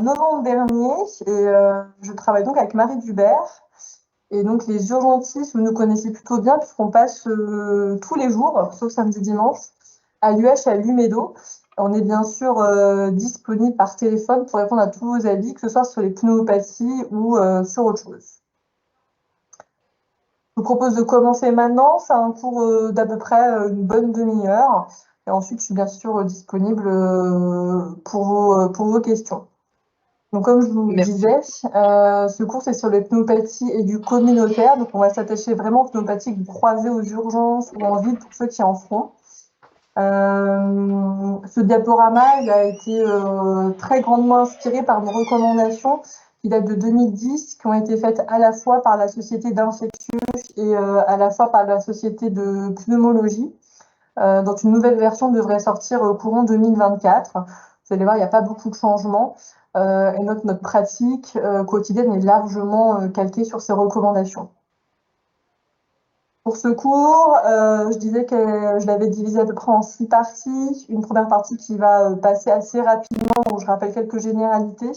novembre dernier et je travaille donc avec Marie Dubert. Et donc les urgentistes, vous nous connaissez plutôt bien puisqu'on passe tous les jours, sauf samedi dimanche, à l'UH à Lumédo. On est bien sûr disponible par téléphone pour répondre à tous vos avis, que ce soit sur les pneumopathies ou sur autre chose. Je vous propose de commencer maintenant. C'est un cours d'à peu près une bonne demi-heure. Et ensuite, je suis bien sûr disponible pour vos questions. Donc, comme je vous le Merci. disais, ce cours c'est sur les pneumopathies et du communautaire. Donc, on va s'attacher vraiment aux pneumopathies que vous croisez aux urgences ou en ville pour ceux qui en font. Ce diaporama, il a été très grandement inspiré par des recommandations qui datent de 2010, qui ont été faites à la fois par la Société d'infectieux et à la fois par la Société de pneumologie, dont une nouvelle version devrait sortir au courant 2024. Vous allez voir, il n'y a pas beaucoup de changements. Et notre pratique quotidienne est largement calquée sur ces recommandations. Pour ce cours, je disais que je l'avais divisé à peu près en 6 parties. Une première partie qui va passer assez rapidement, où je rappelle quelques généralités.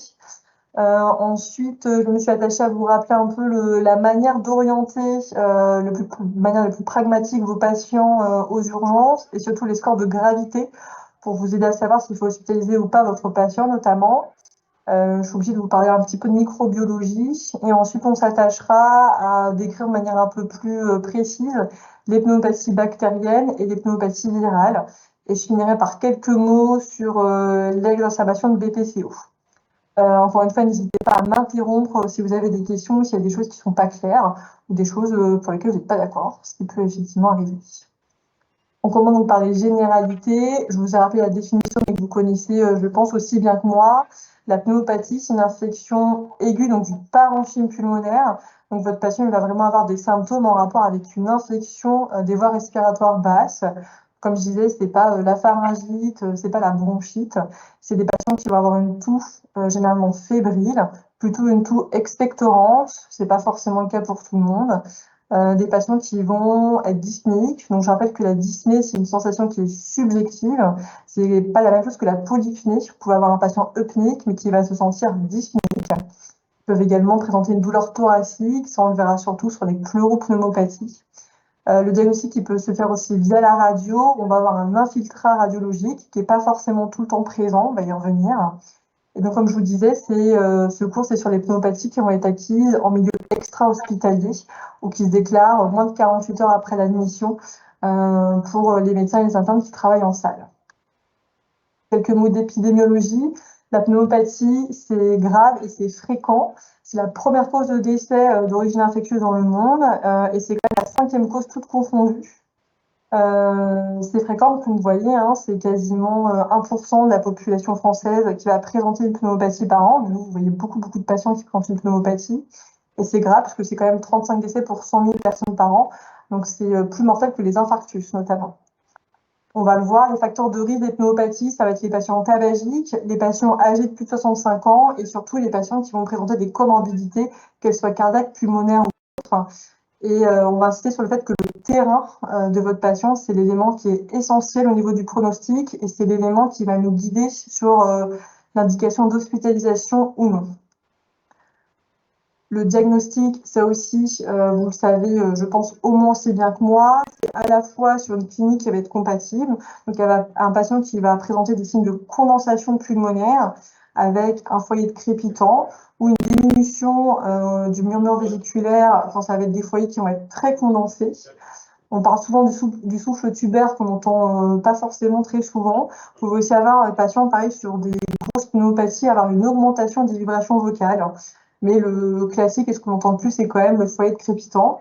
Ensuite, je me suis attachée à vous rappeler un peu la manière d'orienter de manière la plus pragmatique vos patients aux urgences et surtout les scores de gravité pour vous aider à savoir s'il faut hospitaliser ou pas votre patient notamment. Je suis obligée de vous parler un petit peu de microbiologie et ensuite on s'attachera à décrire de manière un peu plus précise les pneumopathies bactériennes et les pneumopathies virales. Et je finirai par quelques mots sur l'exacerbation de BPCO. Encore une fois, n'hésitez pas à m'interrompre si vous avez des questions ou s'il y a des choses qui ne sont pas claires ou des choses pour lesquelles vous n'êtes pas d'accord, ce qui peut effectivement arriver. On commence donc par les généralités. Je vous ai rappelé la définition, mais que vous connaissez, je pense, aussi bien que moi. La pneumopathie, c'est une infection aiguë donc du parenchyme pulmonaire. Donc votre patient il va vraiment avoir des symptômes en rapport avec une infection des voies respiratoires basses. Comme je disais, c'est pas la pharyngite, c'est pas la bronchite. C'est des patients qui vont avoir une toux généralement fébrile, plutôt une toux expectorante. C'est pas forcément le cas pour tout le monde. Des patients qui vont être dyspnéiques. Donc, je rappelle que la dyspnée, c'est une sensation qui est subjective. C'est pas la même chose que la polypnée. Vous pouvez avoir un patient eupnéique, mais qui va se sentir dyspnéique. Ils peuvent également présenter une douleur thoracique. Ça, on le verra surtout sur les pleuropneumopathies. Le diagnostic qui peut se faire aussi via la radio. On va avoir un infiltrat radiologique qui n'est pas forcément tout le temps présent. On va y revenir. Et donc, comme je vous disais, ce cours, c'est sur les pneumopathies qui vont être acquises en milieu extra-hospitalier ou qui se déclarent moins de 48 heures après l'admission pour les médecins et les internes qui travaillent en salle. Quelques mots d'épidémiologie. La pneumopathie, c'est grave et c'est fréquent. C'est la première cause de décès d'origine infectieuse dans le monde et c'est quand même la 5e cause toute confondue. C'est fréquent, comme vous voyez, hein, c'est quasiment 1% de la population française qui va présenter une pneumopathie par an. Vous voyez beaucoup de patients qui présentent une pneumopathie. Et c'est grave parce que c'est quand même 35 décès pour 100 000 personnes par an. Donc c'est plus mortel que les infarctus notamment. On va le voir, les facteurs de risque des pneumopathies, ça va être les patients tabagiques, les patients âgés de plus de 65 ans et surtout les patients qui vont présenter des comorbidités, qu'elles soient cardiaques, pulmonaires ou autres. Et on va insister sur le fait que le terrain de votre patient, c'est l'élément qui est essentiel au niveau du pronostic et c'est l'élément qui va nous guider sur l'indication d'hospitalisation ou non. Le diagnostic, ça aussi, vous le savez, je pense au moins aussi bien que moi, c'est à la fois sur une clinique qui va être compatible, donc il y a un patient qui va présenter des signes de condensation pulmonaire avec un foyer de crépitant ou une diminution du murmure vésiculaire, enfin, ça va être des foyers qui vont être très condensés. On parle souvent du souffle tubaire qu'on n'entend pas forcément très souvent. Vous pouvez aussi avoir un patient, pareil, sur des grosses pneumopathies, avoir une augmentation des vibrations vocales. Mais le classique, et ce qu'on entend le plus, c'est quand même le foyer de crépitant.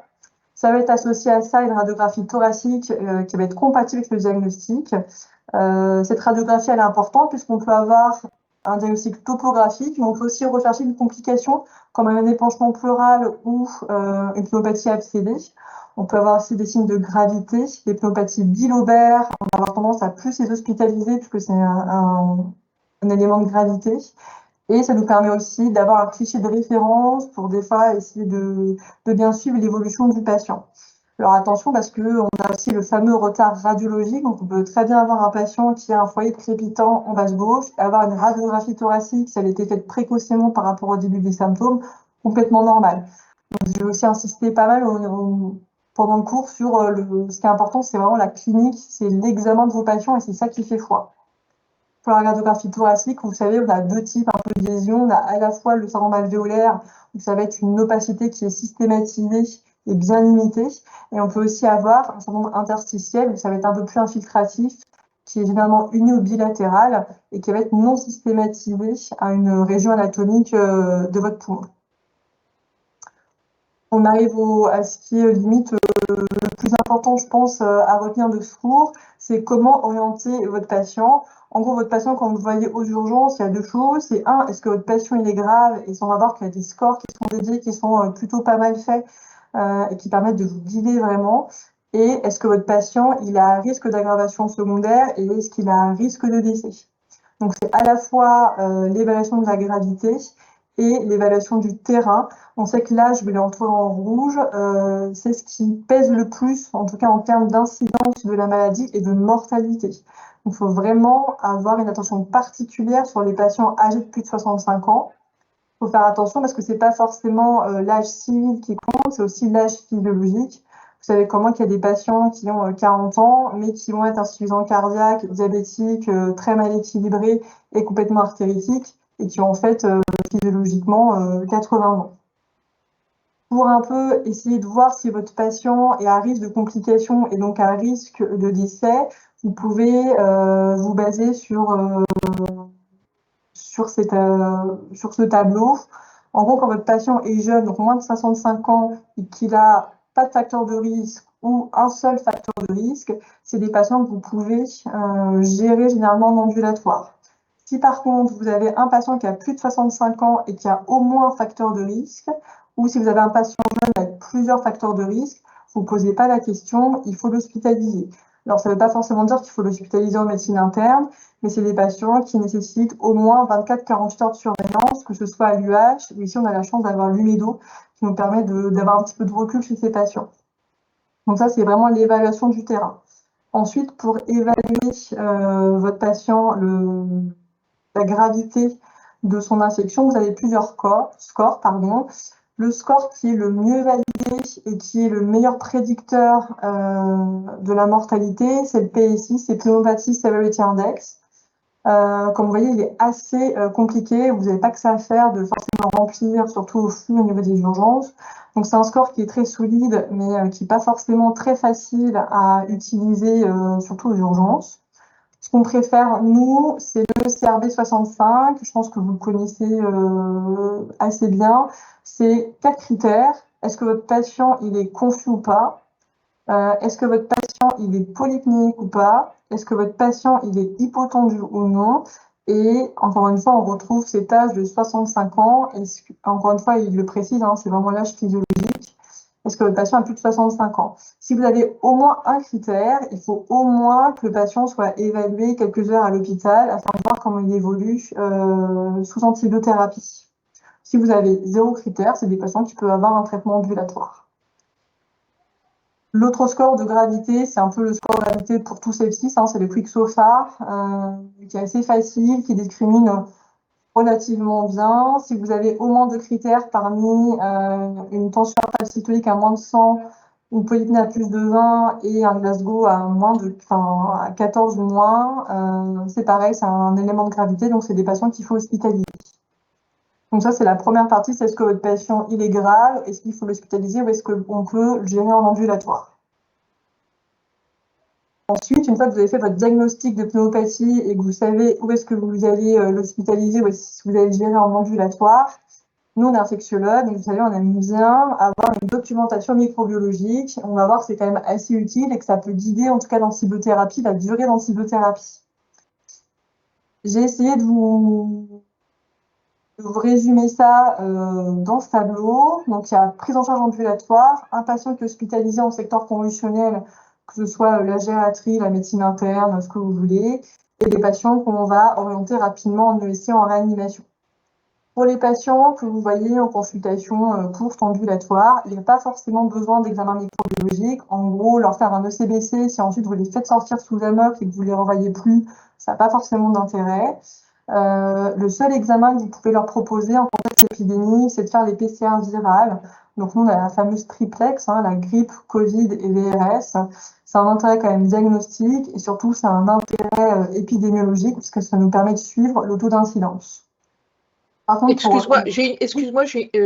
Ça va être associé à ça une radiographie thoracique qui va être compatible avec le diagnostic. Cette radiographie, elle est importante puisqu'on peut avoir un diagnostic topographique, mais on peut aussi rechercher une complication comme un épanchement pleural ou une pneumopathie abcédée. On peut avoir aussi des signes de gravité, les pneumopathies bilobères, on va avoir tendance à plus les hospitaliser puisque c'est un élément de gravité. Et ça nous permet aussi d'avoir un cliché de référence pour des fois essayer de bien suivre l'évolution du patient. Alors attention parce qu'on a aussi le fameux retard radiologique. Donc on peut très bien avoir un patient qui a un foyer de crépitant en base gauche, avoir une radiographie thoracique, si elle a été faite précocement par rapport au début des symptômes, complètement normal. Donc j'ai aussi insisté pas mal pendant le cours sur ce qui est important, c'est vraiment la clinique, c'est l'examen de vos patients et c'est ça qui fait foi. Pour la radiographie thoracique, vous savez, on a deux types un peu de lésions. On a à la fois le syndrome alvéolaire, où ça va être une opacité qui est systématisée et bien limitée. Et on peut aussi avoir un syndrome interstitiel, où ça va être un peu plus infiltratif, qui est généralement uni ou bilatéral et qui va être non systématisé à une région anatomique de votre poumon. On arrive à ce qui est limite le plus important, je pense, à retenir de ce cours, c'est comment orienter votre patient. En gros, votre patient, quand vous le voyez aux urgences, il y a deux choses. C'est un, est-ce que votre patient il est grave? Et on va voir qu'il y a des scores qui sont dédiés, qui sont plutôt pas mal faits et qui permettent de vous guider vraiment. Et est-ce que votre patient il a un risque d'aggravation secondaire et est-ce qu'il a un risque de décès? Donc c'est à la fois l'évaluation de la gravité et l'évaluation du terrain. On sait que là, je vais l'entrer en rouge, c'est ce qui pèse le plus, en tout cas en termes d'incidence de la maladie et de mortalité. Donc, il faut vraiment avoir une attention particulière sur les patients âgés de plus de 65 ans. Il faut faire attention parce que c'est pas forcément l'âge civil qui compte, c'est aussi l'âge physiologique. Vous savez comment qu'il y a des patients qui ont 40 ans, mais qui vont être insuffisants cardiaques, diabétiques, très mal équilibrés et complètement artéritiques, et qui ont en fait physiologiquement 80 ans. Pour un peu essayer de voir si votre patient est à risque de complications et donc à risque de décès, vous pouvez vous baser sur ce tableau. En gros, quand votre patient est jeune, donc moins de 65 ans, et qu'il n'a pas de facteur de risque ou un seul facteur de risque, c'est des patients que vous pouvez gérer généralement en ambulatoire. Si par contre, vous avez un patient qui a plus de 65 ans et qui a au moins un facteur de risque, ou si vous avez un patient jeune avec plusieurs facteurs de risque, vous ne posez pas la question, il faut l'hospitaliser. Alors, ça ne veut pas forcément dire qu'il faut l'hospitaliser en médecine interne, mais c'est des patients qui nécessitent au moins 24-48 heures de surveillance, que ce soit à l'UH, ou ici on a la chance d'avoir l'UMEDO, qui nous permet d'avoir un petit peu de recul chez ces patients. Donc ça, c'est vraiment l'évaluation du terrain. Ensuite, pour évaluer votre patient, la gravité de son infection, vous avez plusieurs scores. Le score qui est le mieux validé et qui est le meilleur prédicteur de la mortalité, c'est le PSI, c'est Pneumopathie Severity Index. Comme vous voyez, il est assez compliqué. Vous n'avez pas que ça à faire de forcément remplir, surtout au flux au niveau des urgences. Donc, c'est un score qui est très solide, mais qui n'est pas forcément très facile à utiliser, surtout aux urgences. Ce qu'on préfère, nous, c'est le CRB 65. Je pense que vous le connaissez assez bien. C'est 4 critères. Est-ce que votre patient il est confus ou pas? Est-ce que votre patient il est polypnéique ou pas? Est-ce que votre patient il est hypotendu ou non? Et encore une fois, on retrouve cet âge de 65 ans. Et encore une fois, il le précise, hein, c'est vraiment l'âge physiologique. Est-ce que votre patient a plus de 65 ans? Si vous avez au moins un critère, il faut au moins que le patient soit évalué quelques heures à l'hôpital afin de voir comment il évolue sous antibiothérapie. Si vous avez 0 critère, c'est des patients qui peuvent avoir un traitement ambulatoire. L'autre score de gravité, c'est un peu le score de gravité pour tout sepsis, hein, c'est le QuickSOFA, qui est assez facile, qui discrimine relativement bien. Si vous avez au moins 2 critères parmi une tension artérielle systolique à moins de 100, une polypnée à plus de 20 et un Glasgow à à 14 ou moins, c'est pareil, c'est un élément de gravité, donc c'est des patients qu'il faut hospitaliser. Donc ça, c'est la première partie, c'est est-ce que votre patient il est grave, est-ce qu'il faut l'hospitaliser ou est-ce qu'on peut le gérer en ambulatoire. Ensuite, une fois que vous avez fait votre diagnostic de pneumopathie et que vous savez où est-ce que vous allez l'hospitaliser ou est-ce que vous allez le gérer en ambulatoire, nous, on est infectiologue, donc vous savez, on aime bien avoir une documentation microbiologique. On va voir que c'est quand même assez utile et que ça peut guider, en tout cas l'antibiothérapie, la durée d'antibiothérapie. J'ai essayé de vous résumer ça dans ce tableau. Donc, il y a prise en charge ambulatoire, un patient qui est hospitalisé en secteur conventionnel, que ce soit la gériatrie, la médecine interne, ce que vous voulez, et des patients qu'on va orienter rapidement en ESC en réanimation. Pour les patients que vous voyez en consultation courte, ambulatoire, il n'y a pas forcément besoin d'examen microbiologique. En gros, leur faire un ECBC, si ensuite vous les faites sortir sous AMOP et que vous ne les renvoyez plus, ça n'a pas forcément d'intérêt. Le seul examen que vous pouvez leur proposer en contexte épidémique, c'est de faire les PCR virales. Donc nous, on a la fameuse triplex, la grippe, Covid et VRS. C'est un intérêt quand même diagnostique et surtout, c'est un intérêt épidémiologique parce que ça nous permet de suivre le taux d'incidence. Excuse-moi, j'ai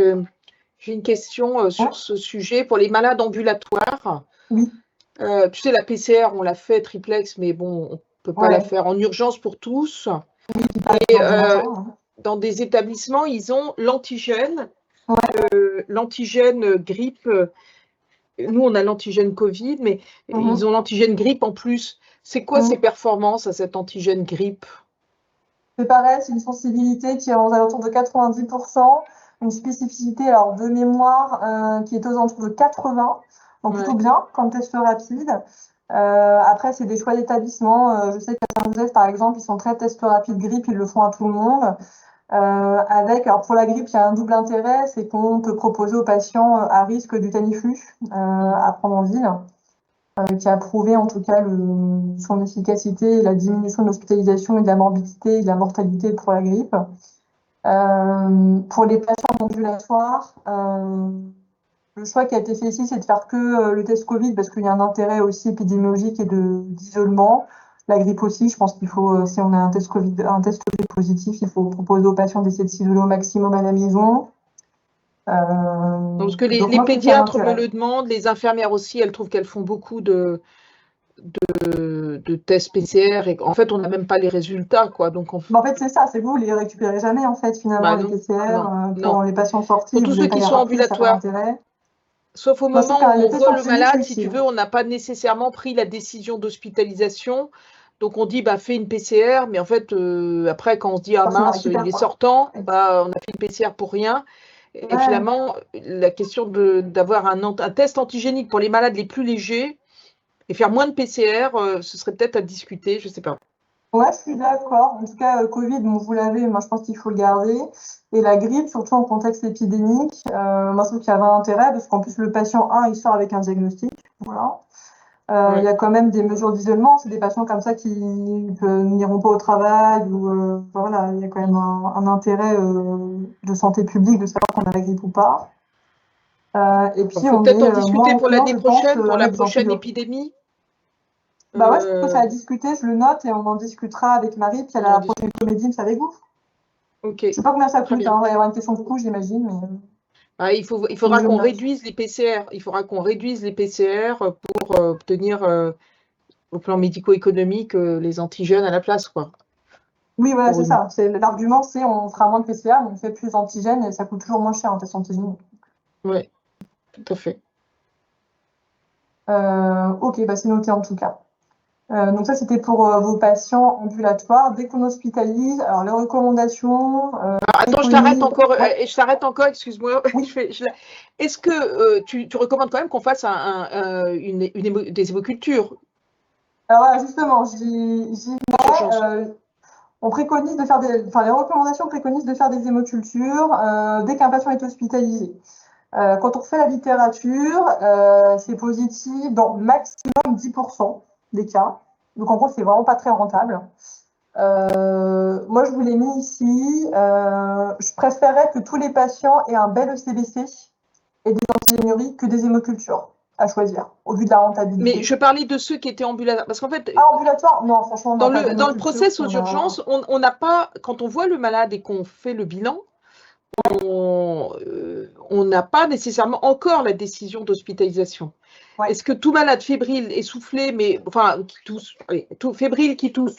une question sur ce sujet. Pour les malades ambulatoires, oui. Tu sais, la PCR, on l'a fait triplex, mais bon, on ne peut pas la faire en urgence pour tous. Oui, et dans des établissements, ils ont l'antigène, l'antigène grippe. Nous, on a l'antigène Covid, mais ils ont l'antigène grippe en plus. C'est quoi ces performances à cet antigène grippe? C'est pareil, c'est une sensibilité qui est aux alentours de 90%, une spécificité alors de mémoire qui est aux alentours de 80%, donc plutôt bien comme test rapide. Après, c'est des choix d'établissement. Je sais qu'à Saint-Joseph, par exemple, ils sont très test rapide grippe, ils le font à tout le monde. Alors pour la grippe, il y a un double intérêt, c'est qu'on peut proposer aux patients à risque du Tamiflu à prendre en ville, qui a prouvé en tout cas son efficacité et la diminution de l'hospitalisation et de la morbidité et de la mortalité pour la grippe. Pour les patients ambulatoires, le choix qui a été fait ici, c'est de faire que le test Covid parce qu'il y a un intérêt aussi épidémiologique et d'isolement. La grippe aussi, je pense qu'il faut, si on a un test Covid positif, il faut proposer aux patients d'essayer de s'isoler au maximum à la maison. Parce que les pédiatres me le demandent, les infirmières aussi, elles trouvent qu'elles font beaucoup de tests PCR et en fait, on n'a même pas les résultats, quoi. Donc en fait, c'est ça, c'est vous les récupérez jamais, en fait, finalement, les PCR pour les patients sortis. Pour tous ceux qui sont ambulatoires. Sauf au moment où on voit le malade, si tu veux, on n'a pas nécessairement pris la décision d'hospitalisation. Donc on dit, fais une PCR, mais en fait, après, quand on se dit, ah mince, il est sortant, on a fait une PCR pour rien. Et finalement, la question d'avoir un test antigénique pour les malades les plus légers et faire moins de PCR, ce serait peut-être à discuter, je ne sais pas. Ouais, je suis d'accord. En tout cas, Covid, vous l'avez, moi je pense qu'il faut le garder. Et la grippe, surtout en contexte épidémique, moi je trouve qu'il y avait un intérêt parce qu'en plus le patient, il sort avec un diagnostic. Voilà. Il y a quand même des mesures d'isolement. C'est des patients comme ça qui n'iront pas au travail. Voilà, il y a quand même un intérêt de santé publique de savoir qu'on a la grippe ou pas. Et puis on peut peut-être en discuter pour l'année prochaine, pour la prochaine épidémie. Bah ouais, je trouve que ça a discuté, je le note et on en discutera avec Marie, puis à la prochaine comédie, c'est avec vous. Ok. Je sais pas combien ça coûte, il va y avoir une question de coût, j'imagine. Mais... il faudra qu'on réduise les PCR. Il faudra qu'on réduise les PCR pour obtenir au plan médico-économique les antigènes à la place, quoi. Oui, voilà, c'est ça. L'argument, c'est on fera moins de PCR, mais on fait plus d'antigènes et ça coûte toujours moins cher un test antigène. Oui, tout à fait. Ok, c'est noté en tout cas. Donc ça, c'était pour vos patients ambulatoires. Dès qu'on hospitalise, alors les recommandations... attends, je t'arrête encore, excuse-moi. Oui. Est-ce que tu recommandes quand même qu'on fasse des hémocultures? Alors justement, j'y vais. On préconise de faire les recommandations préconisent de faire des hémocultures dès qu'un patient est hospitalisé. Quand on fait la littérature, c'est positif dans maximum 10% des cas. Donc en gros, c'est vraiment pas très rentable. Moi, je vous l'ai mis ici. Je préférerais que tous les patients aient un bel ECBC et des antigénuries que des hémocultures à choisir, au vu de la rentabilité. Mais je parlais de ceux qui étaient ambulatoires. Parce qu'en fait, ambulatoire, non, franchement, dans le process aux urgences, on n'a pas, quand on voit le malade et qu'on fait le bilan, on n'a pas nécessairement encore la décision d'hospitalisation. Ouais. Est-ce que tout malade fébrile, essoufflé, mais enfin, fébrile qui tousse,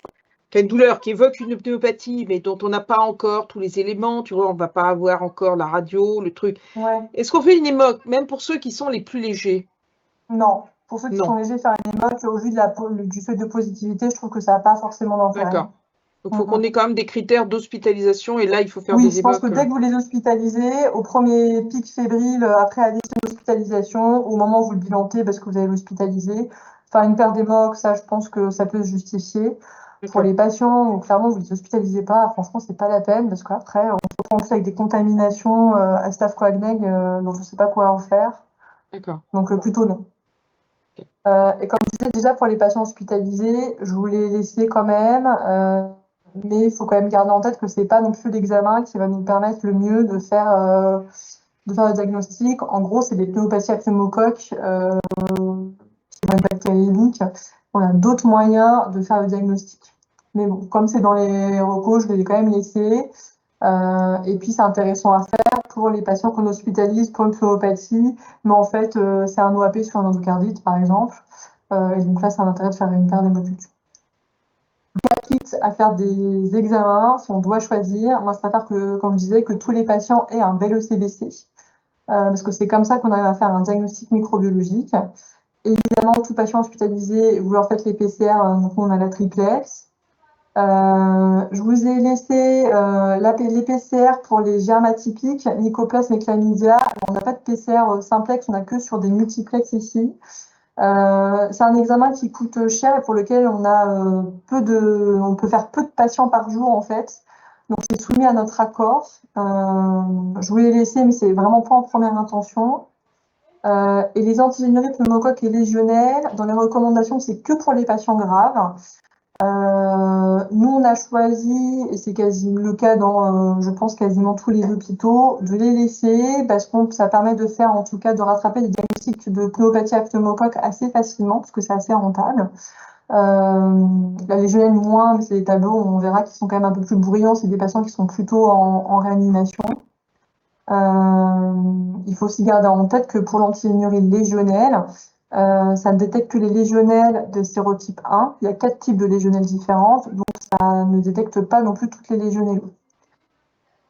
qui a une douleur, qui évoque une pneumopathie, mais dont on n'a pas encore tous les éléments, tu vois, on ne va pas avoir encore la radio, le truc. Ouais. Est-ce qu'on fait une émoc, même pour ceux qui sont les plus légers? Non. Pour ceux qui sont légers, faire une émoc, au vu du seuil de positivité, je trouve que ça n'a pas forcément d'intérêt. D'accord. Donc, il faut qu'on ait quand même des critères d'hospitalisation et là, il faut faire des émocs. Oui, je pense que dès que vous les hospitalisez, au premier pic fébrile, après addition d'hospitalisation, au moment où vous le bilantez parce que vous avez hospitalisé, faire une paire d'émocs, ça, je pense que ça peut se justifier. Pour les patients où clairement vous ne les hospitalisez pas, franchement, c'est pas la peine parce qu'après, on se retrouve avec des contaminations à staph coagulé dont je ne sais pas quoi en faire. Donc plutôt non. Et comme je disais déjà pour les patients hospitalisés, je voulais laisser quand même, mais il faut quand même garder en tête que c'est pas non plus l'examen qui va nous permettre le mieux de faire le diagnostic. En gros, c'est des pneumopathies à pneumocoque qui vont être bactériémiques. On a d'autres moyens de faire le diagnostic. Mais bon, comme c'est dans les recos, je vais les quand même laisser. Et puis, c'est intéressant à faire pour les patients qu'on hospitalise pour une pneumopathie. Mais en fait, c'est un OAP sur un endocardite, par exemple. Et donc là, ça a l'intérêt de faire une paire d'hémocultures. Quitte à faire des examens, si on doit choisir, moi, je préfère que, comme je disais, que tous les patients aient un bel ECBC. Parce que c'est comme ça qu'on arrive à faire un diagnostic microbiologique. Évidemment, tout patient hospitalisé, vous leur faites les PCR, donc on a la triplex. Je vous ai laissé les PCR pour les germes atypiques, mycoplasme et chlamydia. On n'a pas de PCR simplex, on n'a que sur des multiplex ici. C'est un examen qui coûte cher et pour lequel on peut faire peu de patients par jour en fait. Donc c'est soumis à notre accord. Je vous l'ai laissé, mais c'est vraiment pas en première intention. Et les antigénuries pneumocoques et légionnelles, dans les recommandations, c'est que pour les patients graves. Nous, on a choisi, et c'est quasi le cas dans, je pense, quasiment tous les hôpitaux, de les laisser parce que ça permet de faire, en tout cas, de rattraper les diagnostics de pneumopathie à pneumocoque assez facilement parce que c'est assez rentable. La légionnaire moins, mais c'est des tableaux, on verra qu'ils sont quand même un peu plus bruyants. C'est des patients qui sont plutôt en réanimation. Il faut aussi garder en tête que pour l'antigénurie légionnaire, ça ne détecte que les légionelles de sérotype 1. Il y a 4 types de légionelles différentes, donc ça ne détecte pas non plus toutes les légionelles. Vous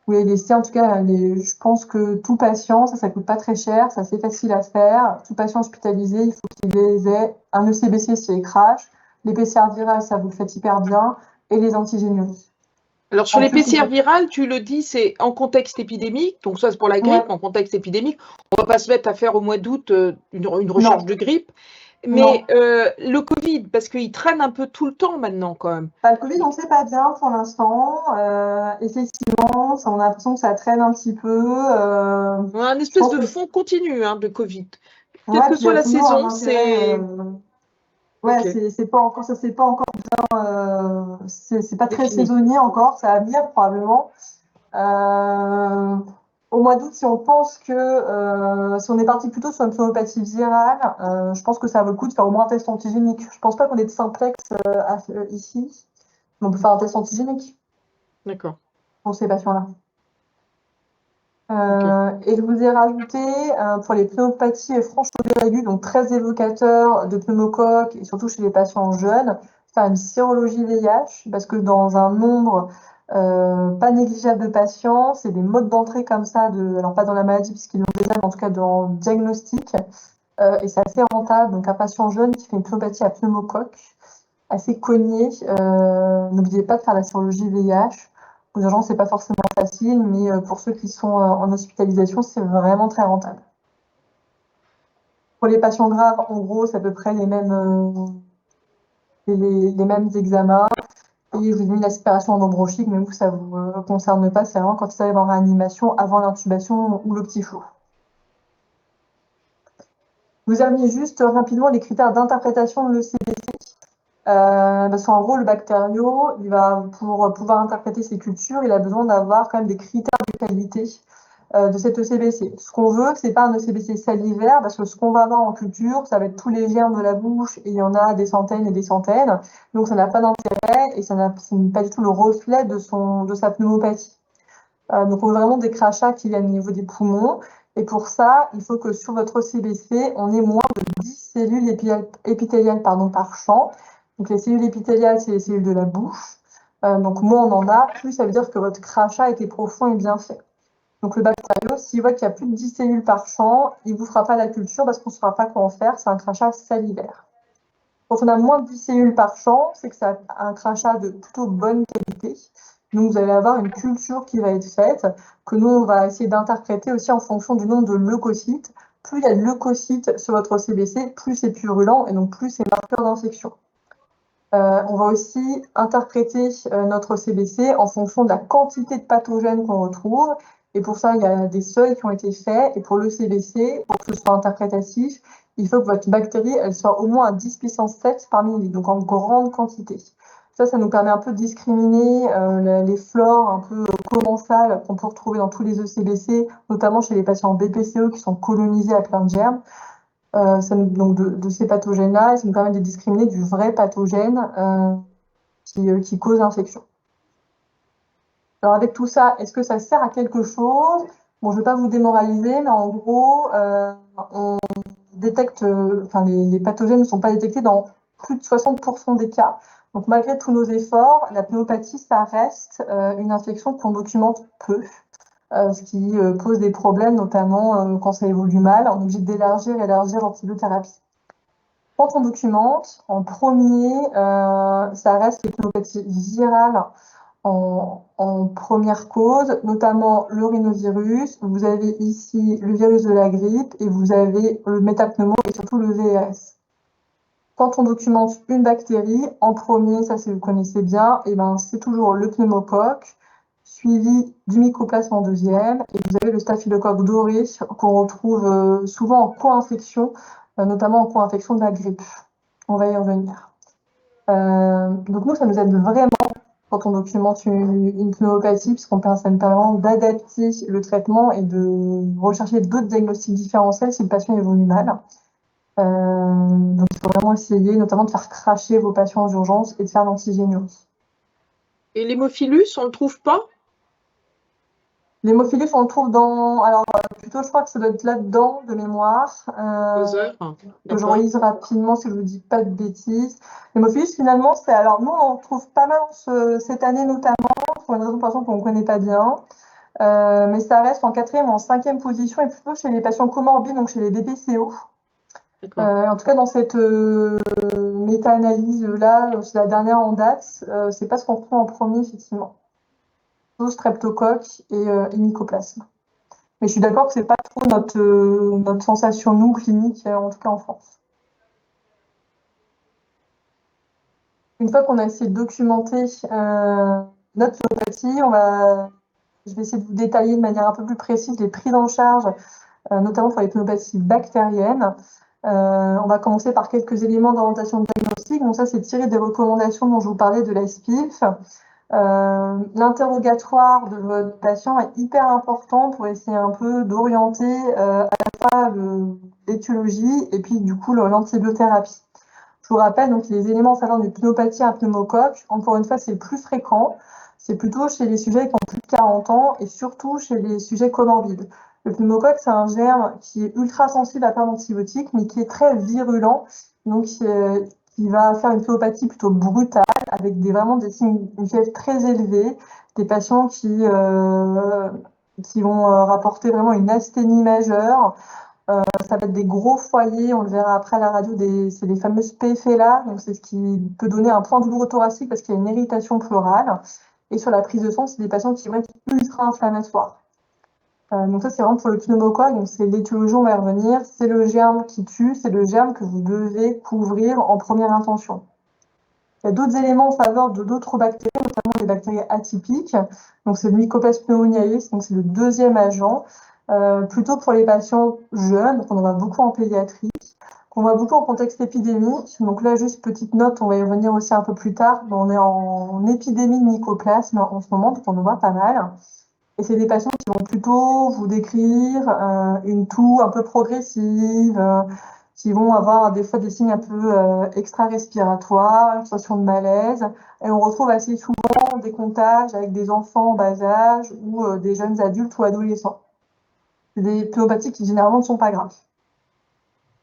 voulez laisser, en tout cas, je pense que tout patient, ça coûte pas très cher, c'est assez facile à faire. Tout patient hospitalisé, il faut qu'il ait un ECBC si il crash, les PCR virales, ça vous le fait hyper bien, et les antigénuries. Alors, sur les PCR virales, tu le dis, c'est en contexte épidémique, donc ça c'est pour la grippe, en contexte épidémique. On ne va pas se mettre à faire au mois d'août une recherche de grippe. Mais le Covid, parce qu'il traîne un peu tout le temps maintenant quand même. Le Covid, on ne sait pas bien pour l'instant. Effectivement, on a l'impression que ça traîne un petit peu. On a une espèce de fond continu de Covid. Quelle que soit la saison, c'est... c'est pas encore, ça c'est pas encore bien, c'est pas très saisonnier encore, ça va venir probablement. Au mois d'août, si on pense que si on est parti plutôt sur une pneumopathie virale, je pense que ça vaut le coup de faire au moins un test antigénique. Je pense pas qu'on ait de simplex ici, mais on peut faire un test antigénique. D'accord. Pour ces patients-là. Et je vous ai rajouté pour les pneumopathies franches-aiguës, donc très évocateurs de pneumocoque et surtout chez les patients jeunes, faire une sérologie VIH parce que dans un nombre pas négligeable de patients, c'est des modes d'entrée comme ça, alors pas dans la maladie puisqu'ils l'ont déjà, mais en tout cas dans le diagnostic, et c'est assez rentable. Donc un patient jeune qui fait une pneumopathie à pneumocoque, assez cogné, n'oubliez pas de faire la sérologie VIH. Aux urgences, c'est pas forcément facile, mais pour ceux qui sont en hospitalisation, c'est vraiment très rentable. Pour les patients graves, en gros, c'est à peu près les mêmes examens. Et je vous ai mis l'aspiration endobronchique, mais vous, ça ne vous concerne pas, c'est vraiment quand ils arrivent en réanimation, avant l'intubation ou le petit four. Vous avez mis juste rapidement les critères d'interprétation de l'ECBC. Parce qu'en gros, le bactério, pour pouvoir interpréter ses cultures, il a besoin d'avoir quand même des critères de qualité de cet ECBC. Ce qu'on veut, c'est pas un ECBC salivaire, parce que ce qu'on va avoir en culture, ça va être tous les germes de la bouche, et il y en a des centaines et des centaines. Donc ça n'a pas d'intérêt, et c'est pas du tout le reflet de sa pneumopathie. Donc on veut vraiment des crachats qui viennent au niveau des poumons. Et pour ça, il faut que sur votre ECBC, on ait moins de 10 cellules épithéliales par champ. Donc les cellules épithéliales, c'est les cellules de la bouche. Donc moins on en a, plus ça veut dire que votre crachat était profond et bien fait. Donc le bactério, s'il voit qu'il y a plus de 10 cellules par champ, il ne vous fera pas la culture parce qu'on ne saura pas quoi en faire, c'est un crachat salivaire. Quand on a moins de 10 cellules par champ, c'est que c'est un crachat de plutôt bonne qualité. Donc vous allez avoir une culture qui va être faite, que nous on va essayer d'interpréter aussi en fonction du nombre de leucocytes. Plus il y a de leucocytes sur votre CBC, plus c'est purulent et donc plus c'est marqueur d'infection. On va aussi interpréter notre CBC en fonction de la quantité de pathogènes qu'on retrouve. Et pour ça, il y a des seuils qui ont été faits. Et pour le CBC, pour que ce soit interprétatif, il faut que votre bactérie, elle soit au moins à 10 puissance 7 par millilitre, donc en grande quantité. Ça nous permet un peu de discriminer les flores un peu commensales qu'on peut retrouver dans tous les ECBC, notamment chez les patients BPCE qui sont colonisés à plein de germes. Donc de ces pathogènes-là, ça nous permet de discriminer du vrai pathogène qui cause l'infection. Alors avec tout ça, est-ce que ça sert à quelque chose? Bon, je ne vais pas vous démoraliser, mais en gros, on détecte, les pathogènes ne sont pas détectés dans plus de 60% des cas. Donc malgré tous nos efforts, la pnéumopathie, ça reste une infection qu'on documente peu. Ce qui pose des problèmes, notamment quand ça évolue mal. On est obligé d'élargir l'antibiothérapie. Quand on documente, en premier, ça reste les pneumopathies virales en première cause, notamment le rhinovirus. Vous avez ici le virus de la grippe et vous avez le métapneumo et surtout le VRS. Quand on documente une bactérie, en premier, ça si vous connaissez bien, c'est toujours le pneumocoque, suivi du mycoplasme en deuxième, et vous avez le staphylocoque doré qu'on retrouve souvent en co-infection, notamment en co-infection de la grippe. On va y revenir. Donc nous, ça nous aide vraiment quand on documente une pneumopathie, puisqu'on ça nous permet vraiment d'adapter le traitement et de rechercher d'autres diagnostics différentiels si le patient évolue mal. Donc il faut vraiment essayer notamment de faire cracher vos patients aux urgences et de faire l'antigéniose. Et l'hémophilus, on ne le trouve pas? L'hémophilus, on le trouve dans... Alors, plutôt, je crois que ça doit être là-dedans, de mémoire. Que je relise rapidement si je ne vous dis pas de bêtises. L'hémophilus, finalement, c'est... Alors, nous, on le trouve pas mal cette année, notamment, pour une raison, par exemple, qu'on ne connaît pas bien. Mais ça reste en 4e ou en 5e position, et plutôt chez les patients comorbides, donc chez les BPCO. En tout cas, dans cette méta-analyse-là, c'est la dernière en date, c'est pas ce qu'on retrouve en premier, effectivement. Streptocoque et mycoplasme. Mais je suis d'accord que c'est pas trop notre sensation, nous, clinique, en tout cas en France. Une fois qu'on a essayé de documenter notre pneumopathie, je vais essayer de vous détailler de manière un peu plus précise les prises en charge, notamment pour les pneumopathies bactériennes. On va commencer par quelques éléments d'orientation diagnostique. Donc ça, c'est tiré des recommandations dont je vous parlais de la SPIF. L'interrogatoire de votre patient est hyper important pour essayer un peu d'orienter à la fois l'étiologie et puis du coup l'antibiothérapie. Je vous rappelle donc les éléments en faveur d'une pneumopathie à pneumocoque. Encore une fois, c'est le plus fréquent. C'est plutôt chez les sujets qui ont plus de 40 ans et surtout chez les sujets comorbides. Le pneumocoque, c'est un germe qui est ultra sensible à plein d'antibiotiques, mais qui est très virulent, donc qui va faire une pneumopathie plutôt brutale, avec vraiment des signes de fièvre très élevés, des patients qui vont rapporter vraiment une asthénie majeure. Ça va être des gros foyers, on le verra après à la radio, c'est les fameuses PFLA, donc c'est ce qui peut donner un point douloureux thoracique parce qu'il y a une irritation pleurale. Et sur la prise de sang, c'est des patients qui vont être ultra-inflammatoires. Donc ça, c'est vraiment pour le pneumocoque, donc c'est l'étiologie, on va y revenir, c'est le germe qui tue, c'est le germe que vous devez couvrir en première intention. Il y a d'autres éléments en faveur de d'autres bactéries, notamment des bactéries atypiques. Donc c'est le Mycoplasma pneumoniae, donc c'est le deuxième agent, plutôt pour les patients jeunes, donc on en voit beaucoup en pédiatrie, qu'on voit beaucoup en contexte épidémique. Donc là, juste petite note, on va y revenir aussi un peu plus tard, mais on est en épidémie de mycoplasme en ce moment, donc on en voit pas mal. Et c'est des patients qui vont plutôt vous décrire une toux un peu progressive, qui vont avoir des fois des signes un peu extra-respiratoires, une sensation de malaise. Et on retrouve assez souvent des contages avec des enfants en bas âge ou des jeunes adultes ou adolescents. C'est des pneumopathies qui généralement ne sont pas graves.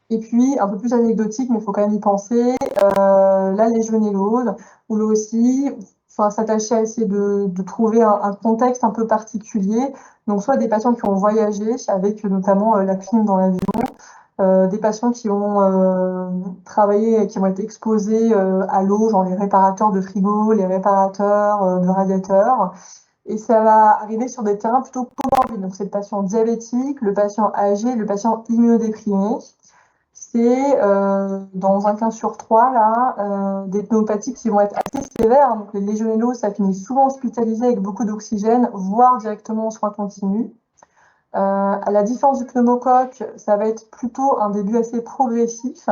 Et puis, un peu plus anecdotique, mais il faut quand même y penser, la légionellose, où là aussi, il faut s'attacher à essayer de trouver un contexte un peu particulier. Donc, soit des patients qui ont voyagé, avec notamment la clim dans l'avion, des patients qui ont travaillé, qui vont être exposés à l'eau, genre les réparateurs de frigo, les réparateurs de radiateurs. Et ça va arriver sur des terrains plutôt comorbides. Donc, c'est le patient diabétique, le patient âgé, le patient immunodéprimé. c'est dans un cas sur 3 là, des pneumopathies qui vont être assez sévères. Donc les légionelloses, ça finit souvent hospitalisé avec beaucoup d'oxygène, voire directement en soins continus. À la différence du pneumocoque, ça va être plutôt un début assez progressif.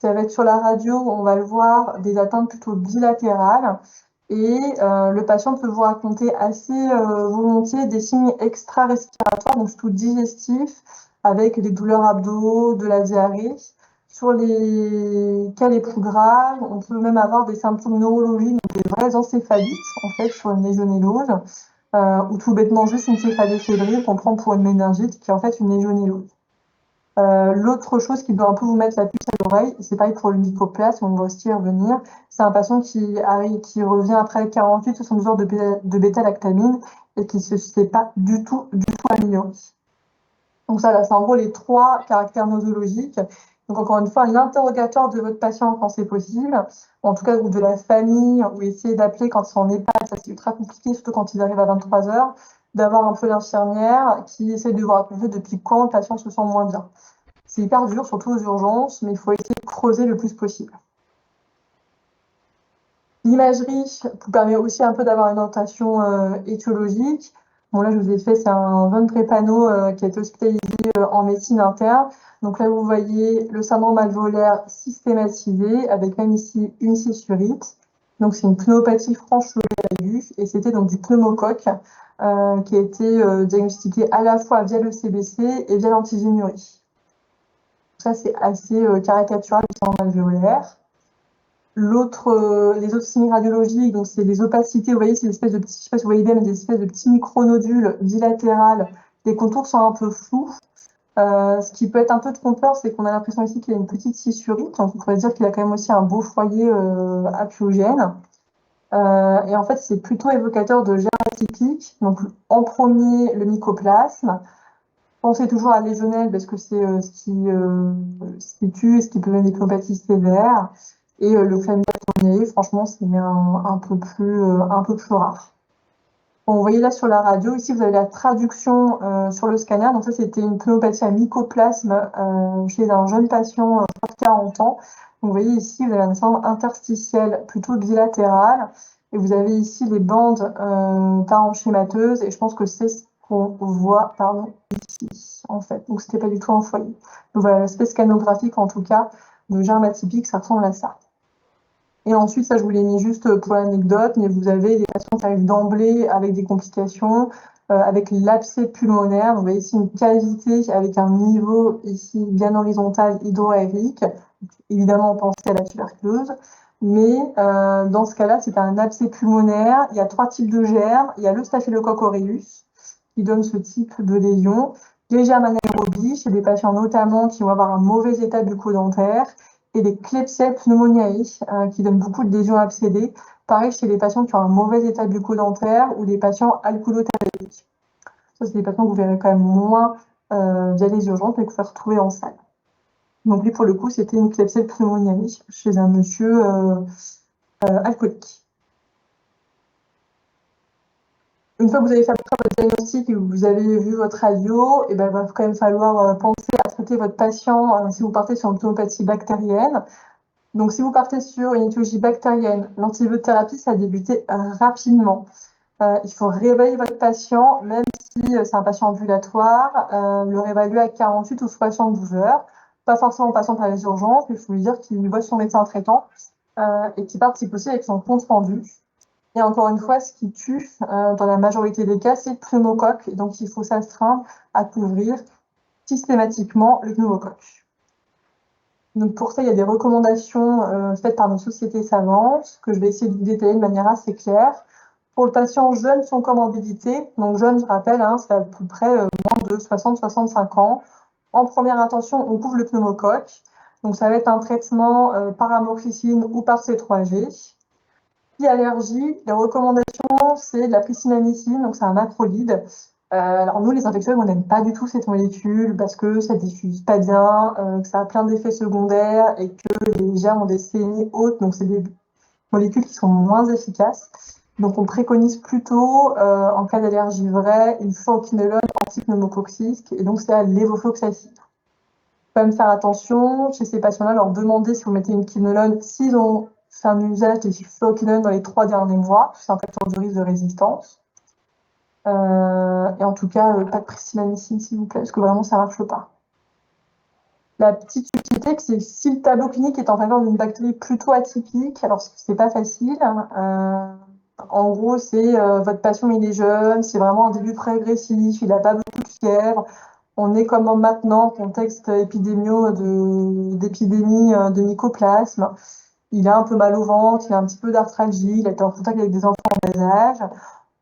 Ça va être sur la radio, on va le voir, des atteintes plutôt bilatérales. Et le patient peut vous raconter assez volontiers des signes extra-respiratoires, donc surtout digestifs, avec des douleurs abdos, de la diarrhée. Sur les cas les plus graves, on peut même avoir des symptômes neurologiques, donc des vraies encéphalites, en fait, sur une légionellose, ou tout bêtement juste une céphalée fébrile qu'on prend pour une méningite, qui est en fait une légionellose. L'autre chose qui doit un peu vous mettre la puce à l'oreille, c'est pareil pour le mycoplasme, on va aussi y revenir, c'est un patient qui revient après 48-72 heures de bêta-lactamine et qui ne s'est pas du tout amélioré. Donc ça, là, c'est en gros les 3 caractères nosologiques. Donc encore une fois, l'interrogatoire de votre patient quand c'est possible, en tout cas ou de la famille, ou essayer d'appeler quand ils sont en EHPAD, ça c'est ultra compliqué, surtout quand ils arrivent à 23 heures, d'avoir un peu l'infirmière qui essaie de vous raconter depuis quand le patient se sent moins bien. C'est hyper dur, surtout aux urgences, mais il faut essayer de creuser le plus possible. L'imagerie vous permet aussi un peu d'avoir une orientation étiologique. Bon, là, je vous ai fait, c'est un jeune prépano qui a été hospitalisé en médecine interne. Donc là, vous voyez le syndrome alvéolaire systématisé, avec même ici une scissurite. Donc c'est une pneumopathie franche lobée aiguë, et c'était donc du pneumocoque qui a été diagnostiqué à la fois via le CBC et via l'antigénurie. Ça, c'est assez caricatural du syndrome alvéolaire. Les autres signes radiologiques, donc c'est les opacités, vous voyez, c'est des espèces de petits, je sais pas si vous voyez bien, mais des espèces de petits micronodules bilatérales. Les contours sont un peu flous. Ce qui peut être un peu trompeur, c'est qu'on a l'impression ici qu'il y a une petite scissurite, donc on pourrait dire qu'il a quand même aussi un beau foyer apiogène. Et en fait, c'est plutôt évocateur de germes atypiques. Donc en premier, le mycoplasme. Pensez toujours à légionelle parce que c'est ce qui tue et ce qui peut donner des pneumopathies sévères. Et le chlamydia pneumoniae, franchement, c'est un peu plus rare. Bon, vous voyez là sur la radio, ici vous avez la traduction sur le scanner. Donc ça, c'était une pneumopathie à mycoplasme chez un jeune patient de 40 ans. Donc vous voyez ici, vous avez un syndrome interstitiel plutôt bilatéral. Et vous avez ici les bandes parenchémateuses. Et je pense que c'est ce qu'on voit ici, en fait. Donc c'était pas du tout un foyer. Donc voilà, l'aspect scanographique, en tout cas, de germe atypique, ça ressemble à ça. Et ensuite, ça, je vous l'ai mis juste pour l'anecdote, mais vous avez des patients qui arrivent d'emblée avec des complications, avec l'abcès pulmonaire. Donc, vous voyez ici une cavité avec un niveau ici bien horizontal hydroaérique. Évidemment, on pensait à la tuberculose. Mais dans ce cas-là, c'est un abcès pulmonaire. Il y a 3 types de germes. Il y a le Staphylococcus aureus qui donne ce type de lésion. Les germes anaérobies chez des patients notamment qui vont avoir un mauvais état bucco-dentaire. Et les Klebsiella pneumoniae qui donnent beaucoup de lésions abcédées. Pareil chez les patients qui ont un mauvais état bucco-dentaire ou les patients alcoolothalamiques. Ça, c'est des patients que vous verrez quand même moins via les urgences, mais que vous pouvez retrouver en salle. Donc lui, pour le coup, c'était une Klebsiella pneumoniae chez un monsieur alcoolique. Une fois que vous avez fait votre diagnostic et que vous avez vu votre radio, il va quand même falloir penser à traiter votre patient si vous partez sur une pneumopathie bactérienne. Donc, si vous partez sur une étiologie bactérienne, l'antibiothérapie, ça a débuté rapidement. Il faut réévaluer votre patient, même si c'est un patient ambulatoire, le réévaluer à 48 ou 72 heures. Pas forcément en passant par les urgences, mais il faut lui dire qu'il voit son médecin traitant et qu'il parte si possible avec son compte rendu. Et encore une fois, ce qui tue dans la majorité des cas, c'est le pneumocoque. Et donc, il faut s'astreindre à couvrir systématiquement le pneumocoque. Donc pour ça, il y a des recommandations faites par nos sociétés savantes que je vais essayer de vous détailler de manière assez claire. Pour le patient jeune sans comorbidité, donc jeune, je rappelle, c'est à peu près moins de 60-65 ans. En première intention, on couvre le pneumocoque. Donc ça va être un traitement par amoxicilline ou par C3G. Si allergie, les recommandations, c'est de la pristinamycine, donc c'est un macrolide. Alors nous, les infectiologues, on n'aime pas du tout cette molécule parce que ça diffuse pas bien, que ça a plein d'effets secondaires et que les germes ont des CMI hautes, donc c'est des molécules qui sont moins efficaces. Donc on préconise plutôt, en cas d'allergie vraie, une fluoroquinolone antipneumococcique, et donc c'est la lévofloxacine. quand même faire attention chez ces patients-là, leur demander si vous mettez une quinolone, s'ils ont fait un usage des fluoroquinolones dans les 3 derniers mois, c'est un facteur de risque de résistance. Et en tout cas, pas de pristinamycine, s'il vous plaît, parce que vraiment, ça marche pas. La petite subtilité, c'est si le tableau clinique est en faveur d'une bactérie plutôt atypique, alors c'est pas facile. En gros, c'est votre patient, il est jeune, c'est vraiment un début préagressif, il n'a pas beaucoup de fièvre. On est comme maintenant, contexte d'épidémie de mycoplasme. Il a un peu mal au ventre, il a un petit peu d'arthralgie, il a été en contact avec des enfants en bas âge.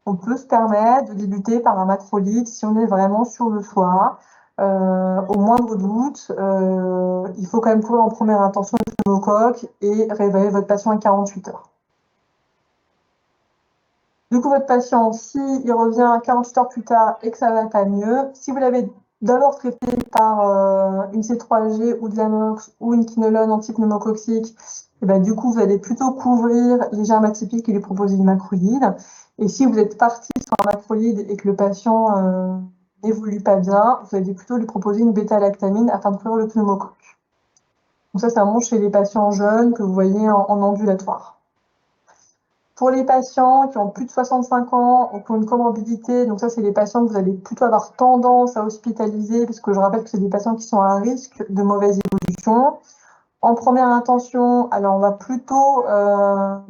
On peut se permettre de débuter par un macrolide si on est vraiment sur le choix. Au moindre doute, il faut quand même couvrir en première intention le pneumocoque et réveiller votre patient à 48 heures. Du coup, votre patient, s'il revient 48 heures plus tard et que ça ne va pas mieux, si vous l'avez d'abord traité par une C3G ou de l'amox ou une quinolone antipneumococcique, et ben, du coup, vous allez plutôt couvrir les germes atypiques et lui proposer une macrolide. Et si vous êtes parti sur un macrolide et que le patient n'évolue pas bien, vous allez plutôt lui proposer une bêta-lactamine afin de couvrir le pneumocoque. Donc ça, c'est un chez les patients jeunes que vous voyez en ambulatoire. Pour les patients qui ont plus de 65 ans ou qui ont une comorbidité, donc ça, c'est les patients que vous allez plutôt avoir tendance à hospitaliser, parce que je rappelle que c'est des patients qui sont à risque de mauvaise évolution. En première intention, alors on va plutôt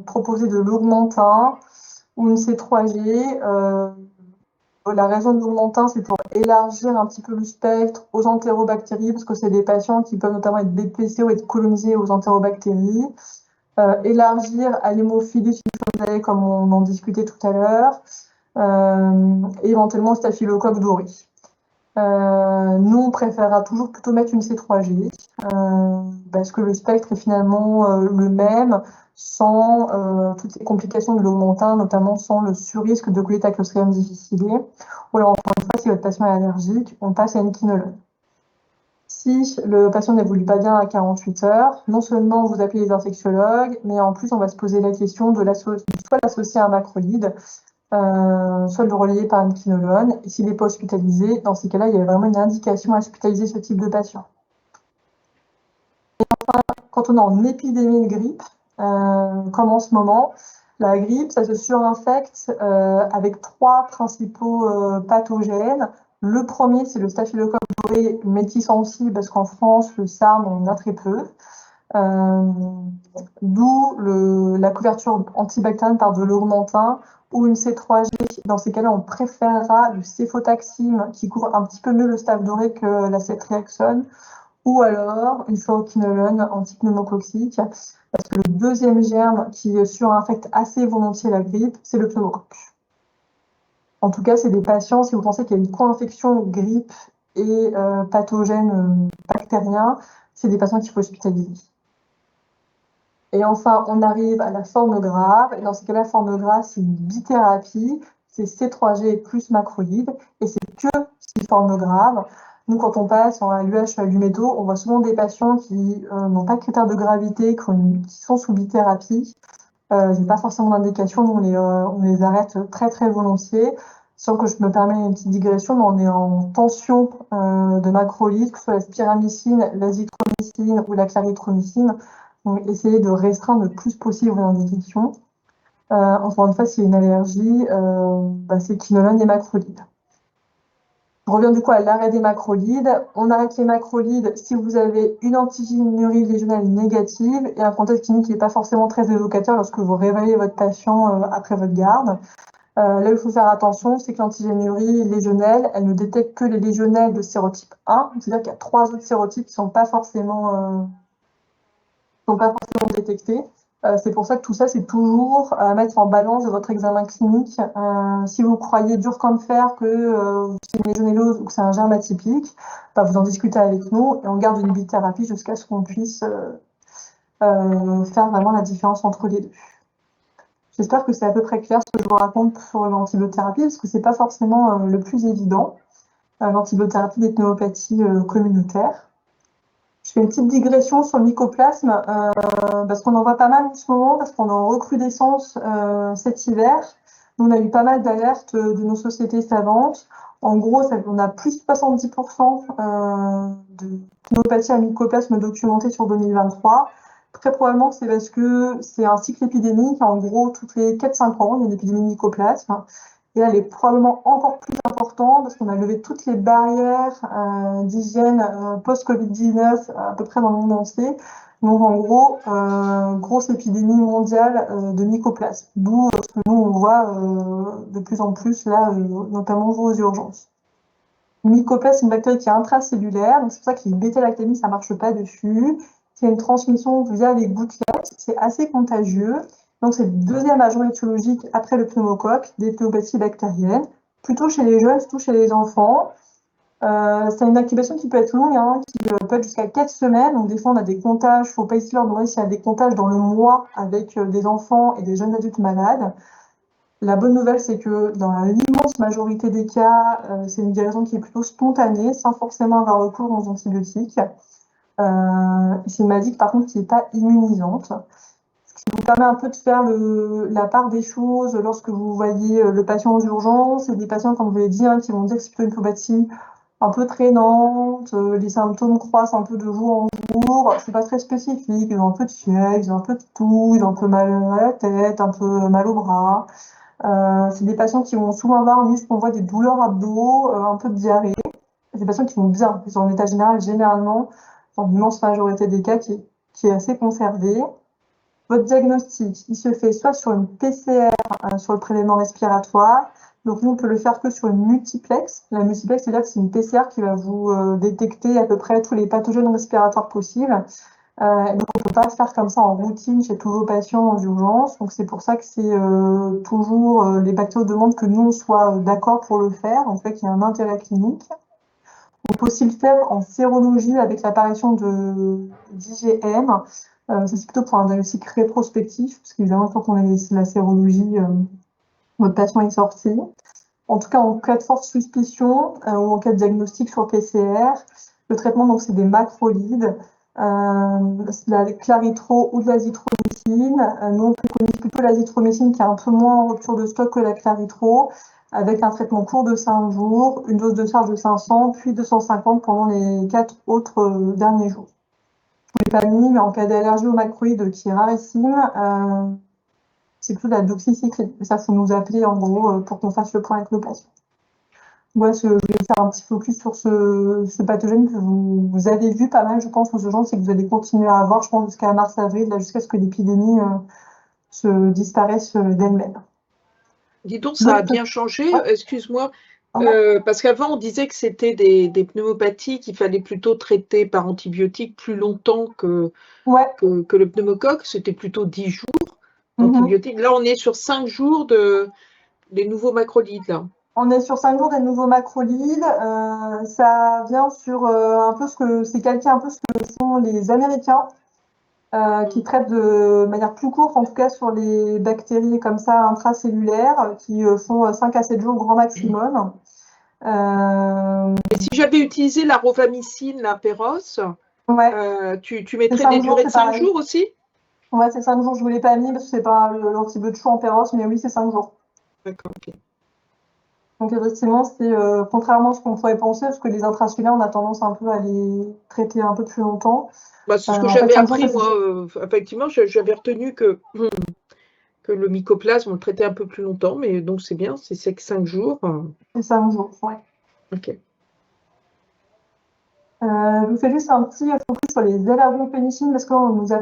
proposer de l'augmentin ou une C3G. La raison de l'augmentin, c'est pour élargir un petit peu le spectre aux entérobactéries, parce que c'est des patients qui peuvent notamment être BPC ou être colonisés aux entérobactéries. Élargir à l'hémophilie phylloxérae, comme on en discutait tout à l'heure, et éventuellement au staphylocoque doré. Nous, on préférera toujours plutôt mettre une C3G, parce que le spectre est finalement le même, sans toutes les complications de l'augmentin, notamment sans le surrisque de colite à Clostridium difficile. Ou alors, encore une fois, si votre patient est allergique, on passe à une quinolone. Si le patient n'évolue pas bien à 48 heures, non seulement vous appelez les infectiologues, mais en plus, on va se poser la question de soit l'associer à un macrolide, soit de le relayer par une quinolone. Et s'il n'est pas hospitalisé, dans ces cas-là, il y a vraiment une indication à hospitaliser ce type de patient. Et enfin, quand on est en épidémie de grippe, comme en ce moment, la grippe, ça se surinfecte avec 3 principaux pathogènes. Le premier, c'est le staphylocoque doré métis-sensible, parce qu'en France, le SARM, on en a très peu. D'où la couverture antibactérienne par de l'augmentin ou une C3G. Dans ces cas-là, on préférera le céfotaxime qui couvre un petit peu mieux le staph doré que la cétriaxone, ou alors une fluoroquinolone antipneumococcique, parce que le deuxième germe qui surinfecte assez volontiers la grippe, c'est le pneumocoque. En tout cas, c'est des patients, si vous pensez qu'il y a une co-infection grippe et pathogène bactérien, c'est des patients qu'il faut hospitaliser. Et enfin, on arrive à la forme grave. Et dans ce cas-là, la forme grave, c'est une bithérapie, c'est C3G plus macrolide, et c'est que si forme grave. Nous, quand on passe en LUH ou à l'huméto, on voit souvent des patients qui n'ont pas de critères de gravité, qui sont sous bithérapie. Il n'y a pas forcément d'indication, nous on les arrête très très volontiers. Sans que je me permets une petite digression, mais on est en tension de macrolide, que ce soit la spiramycine, l'azithromycine ou la clarithromycine. Donc, essayez de restreindre le plus possible vos indications. Encore une fois, s'il y a une allergie, c'est quinolone et macrolide. Je reviens du coup à l'arrêt des macrolides. On arrête les macrolides si vous avez une antigénurie lésionnelle négative et un contexte clinique qui n'est pas forcément très évocateur lorsque vous réveillez votre patient après votre garde. Là où il faut faire attention, c'est que l'antigénurie lésionnelle, elle ne détecte que les lésionnelles de sérotype 1, c'est-à-dire qu'il y a 3 autres sérotypes qui ne sont pas forcément détectés. C'est pour ça que tout ça, c'est toujours à mettre en balance de votre examen clinique. Si vous croyez dur comme fer que c'est une légionellose ou que c'est un germe atypique, vous en discutez avec nous et on garde une bithérapie jusqu'à ce qu'on puisse faire vraiment la différence entre les deux. J'espère que c'est à peu près clair ce que je vous raconte sur l'antibiothérapie, parce que c'est pas forcément le plus évident, l'antibiothérapie des pneumopathies communautaires. Je fais une petite digression sur le mycoplasme, parce qu'on en voit pas mal en ce moment, parce qu'on est en recrudescence cet hiver. Nous, on a eu pas mal d'alertes de nos sociétés savantes. En gros, on a plus de 70% de pneumopathie à mycoplasme documentée sur 2023. Très probablement, c'est parce que c'est un cycle épidémique. En gros, toutes les 4-5 ans, il y a une épidémie de mycoplasme. Et elle est probablement encore plus importante parce qu'on a levé toutes les barrières d'hygiène post-Covid-19 à peu près dans le monde entier. Donc en gros, grosse épidémie mondiale de mycoplasme. D'où ce que nous on voit de plus en plus là, notamment aux urgences. Le mycoplasme, c'est une bactérie qui est intracellulaire, donc c'est pour ça que les bêta-lactamies, ça marche pas dessus. C'est une transmission via les gouttelettes, c'est assez contagieux. Donc c'est le deuxième agent étiologique après le pneumocoque des pneumopathies bactériennes, plutôt chez les jeunes, surtout chez les enfants. C'est une incubation qui peut être longue, hein, qui peut être jusqu'à 4 semaines. Donc des fois, on a des comptages. Il ne faut pas hésiter à leur demander s'il y a des comptages dans le mois avec des enfants et des jeunes adultes malades. La bonne nouvelle, c'est que dans l'immense majorité des cas, c'est une guérison qui est plutôt spontanée, sans forcément avoir recours aux antibiotiques. C'est une maladie, par contre, qui n'est pas immunisante. Ce qui vous permet un peu de faire la part des choses lorsque vous voyez le patient aux urgences. C'est des patients, comme je vous l'ai dit, hein, qui vont dire que c'est plutôt une pneumopathie un peu traînante, les symptômes croissent un peu de jour en jour, c'est pas très spécifique, ils ont un peu de fièvre, ils ont un peu de toux, ils ont un peu mal à la tête, un peu mal au bras. C'est des patients qui vont souvent avoir, juste qu'on voit des douleurs abdos, un peu de diarrhée. C'est des patients qui vont bien, qui sont en état général, généralement, dans l'immense majorité des cas, qui est assez conservé. Votre diagnostic, il se fait soit sur une PCR, sur le prélèvement respiratoire. Donc, nous, on peut le faire que sur une multiplex. La multiplex, c'est-à-dire que c'est une PCR qui va vous détecter à peu près tous les pathogènes respiratoires possibles. Donc, on ne peut pas faire comme ça en routine chez tous vos patients en urgence. Donc, c'est pour ça que c'est toujours les bactéries demandent que nous, on soit d'accord pour le faire. En fait, il y a un intérêt clinique. On peut aussi le faire en sérologie avec l'apparition d'IgM. Ça, c'est plutôt pour un diagnostic rétrospectif, parce qu'évidemment, quand on a la sérologie, votre patient est sorti. En tout cas, en cas de forte suspicion ou en cas de diagnostic sur PCR, le traitement, donc, c'est des macrolides, de la claritro ou de l'azithromycine. Nous, on préconise plutôt l'azithromycine qui est un peu moins en rupture de stock que la claritro, avec un traitement court de 5 jours, une dose de charge de 500, puis 250 pendant les 4 autres derniers jours. Je ne l'ai pas mis, mais en cas d'allergie aux macrolides qui est rarissime, c'est plutôt de la doxycycline. Ça, il faut nous appeler en gros pour qu'on fasse le point avec le patient. Moi, je voulais faire un petit focus sur ce pathogène que vous avez vu pas mal, je pense, aux urgences et que vous allez continuer à avoir, je pense, jusqu'à mars-avril, jusqu'à ce que l'épidémie se disparaisse d'elle-même. Dis donc, ça a bien changé, ouais. Excuse-moi, parce qu'avant, on disait que c'était des pneumopathies qu'il fallait plutôt traiter par antibiotiques plus longtemps que le pneumocoque. C'était plutôt 10 jours d'antibiotiques. Là, on est sur 5 jours des nouveaux macrolides, là. On est sur 5 jours des nouveaux macrolides. Ça vient sur un peu c'est calqué un peu ce que font les Américains, qui traitent de manière plus courte, en tout cas sur les bactéries comme ça intracellulaires, qui font 5 à 7 jours grand maximum. Et si j'avais utilisé la rofamicine, la Péros, tu mettrais des durées de 5 jours aussi? Ouais, c'est 5 jours. Je ne vous l'ai pas mis parce que c'est pas l'antibiotique de choix en Péros, mais oui, c'est 5 jours. D'accord, ok. Donc effectivement, c'est contrairement à ce qu'on pourrait penser, parce que les intracellulaires, on a tendance un peu à les traiter un peu plus longtemps. Bah, c'est ce que j'avais appris, moi. Effectivement, j'avais retenu que le mycoplasme, on le traitait un peu plus longtemps, mais donc c'est bien, c'est 5 jours. C'est 5 jours, ouais. Ok. Je vous fais juste un petit focus sur les allergies aux pénicillines, parce qu'on nous appelle